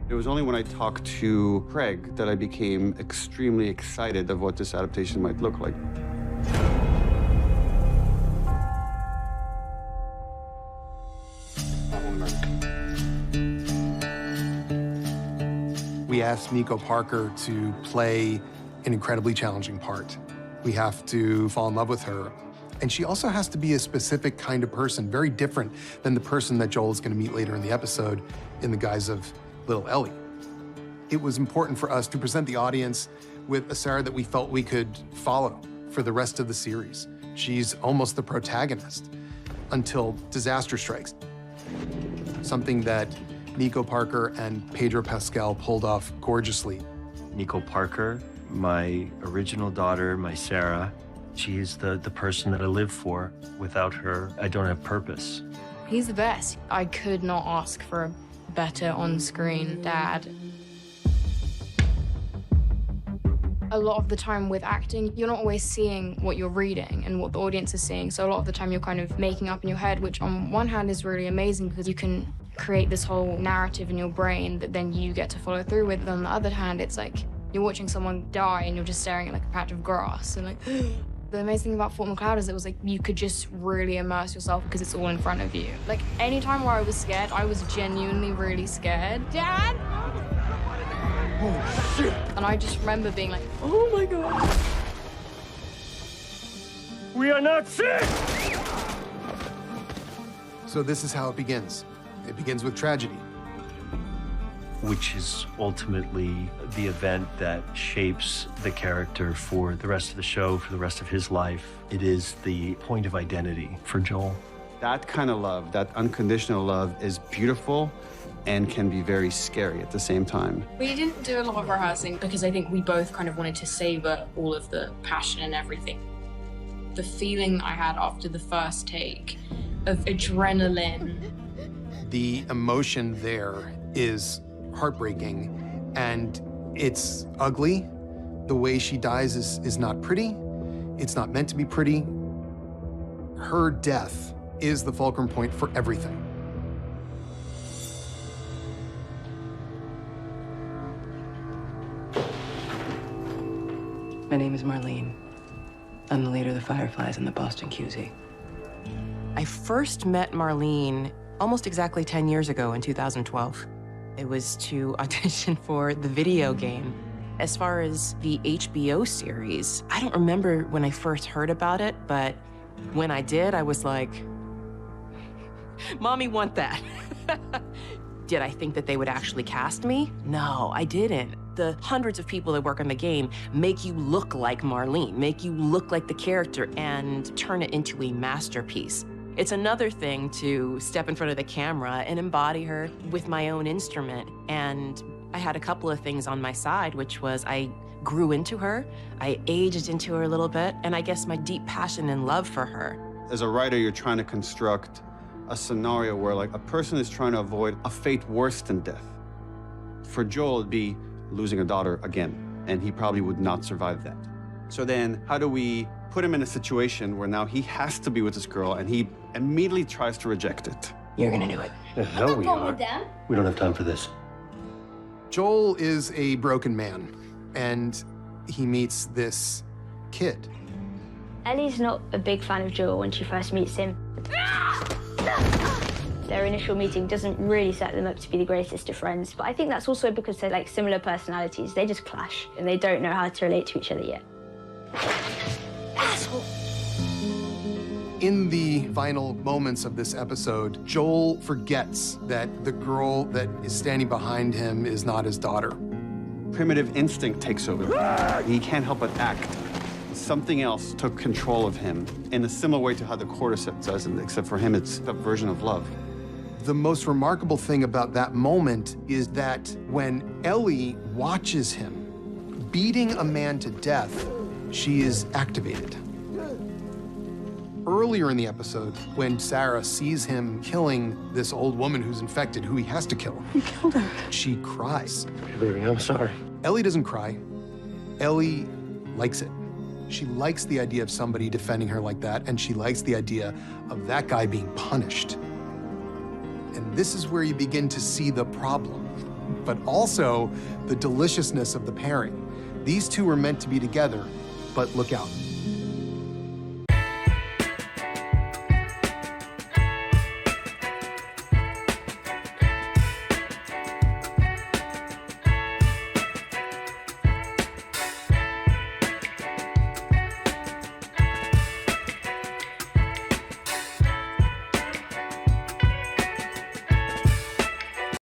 It was only when I talked to Craig that I became extremely excited of what this adaptation might look like. We asked Nico Parker to play an incredibly challenging part. We have to fall in love with her. And she also has to be a specific kind of person, very different than the person that Joel is going to meet later in the episode in the guise of little Ellie. It was important for us to present the audience with a Sarah that we felt we could follow for the rest of the series. She's almost the protagonist until disaster strikes. Something that Nico Parker and Pedro Pascal pulled off gorgeously. Nico Parker, my original daughter, my Sarah, she is the person that I live for. Without her, I don't have purpose. He's the best. I could not ask for a better on-screen dad. A lot of the time with acting, you're not always seeing what you're reading and what the audience is seeing. So a lot of the time you're kind of making up in your head, which on one hand is really amazing because you can create this whole narrative in your brain that then you get to follow through with. And on the other hand, it's like you're watching someone die and you're just staring at like a patch of grass and like, the amazing thing about Fort McCloud is it was like you could just really immerse yourself because it's all in front of you. Like any time where I was scared, I was genuinely really scared. Dad! Oh shit! And I just remember being like, oh my God. We are not sick! So this is how it begins. It begins with tragedy. Which is ultimately the event that shapes the character for the rest of the show, for the rest of his life. It is the point of identity for Joel. That kind of love, that unconditional love, is beautiful and can be very scary at the same time. We didn't do a lot of rehearsing because I think we both kind of wanted to savor all of the passion and everything. The feeling I had after the first take of adrenaline. The emotion there is heartbreaking, and it's ugly. The way she dies is not pretty. It's not meant to be pretty. Her death is the fulcrum point for everything. My name is Marlene. I'm the leader of the Fireflies in the Boston QZ. I first met Marlene almost exactly 10 years ago in 2012. It was to audition for the video game. As far as the HBO series, I don't remember when I first heard about it, but when I did, I was like, Mommy, want that. Did I think that they would actually cast me? No, I didn't. The hundreds of people that work on the game make you look like Marlene, make you look like the character and turn it into a masterpiece. It's another thing to step in front of the camera and embody her with my own instrument. And I had a couple of things on my side, which was I grew into her, I aged into her a little bit, and I guess my deep passion and love for her. As a writer, you're trying to construct a scenario where like a person is trying to avoid a fate worse than death. For Joel, it'd be losing a daughter again, and he probably would not survive that. So then how do we put him in a situation where now he has to be with this girl and he immediately tries to reject it? You're gonna do it. The hell we are. We don't have time for this. Joel is a broken man, and he meets this kid. Ellie's not a big fan of Joel when she first meets him. Their initial meeting doesn't really set them up to be the greatest of friends, but I think that's also because they're like similar personalities. They just clash, and they don't know how to relate to each other yet. Asshole! In the final moments of this episode, Joel forgets that the girl that is standing behind him is not his daughter. Primitive instinct takes over. He can't help but act. Something else took control of him in a similar way to how the cordyceps does, except for him, it's a version of love. The most remarkable thing about that moment is that when Ellie watches him beating a man to death, she is activated. Earlier in the episode, when Sarah sees him killing this old woman who's infected, who he has to kill, You killed her. she cries. Baby, I'm sorry. Ellie doesn't cry. Ellie likes it. She likes the idea of somebody defending her like that, and she likes the idea of that guy being punished. And this is where you begin to see the problem. but also the deliciousness of the pairing. These two were meant to be together, but look out.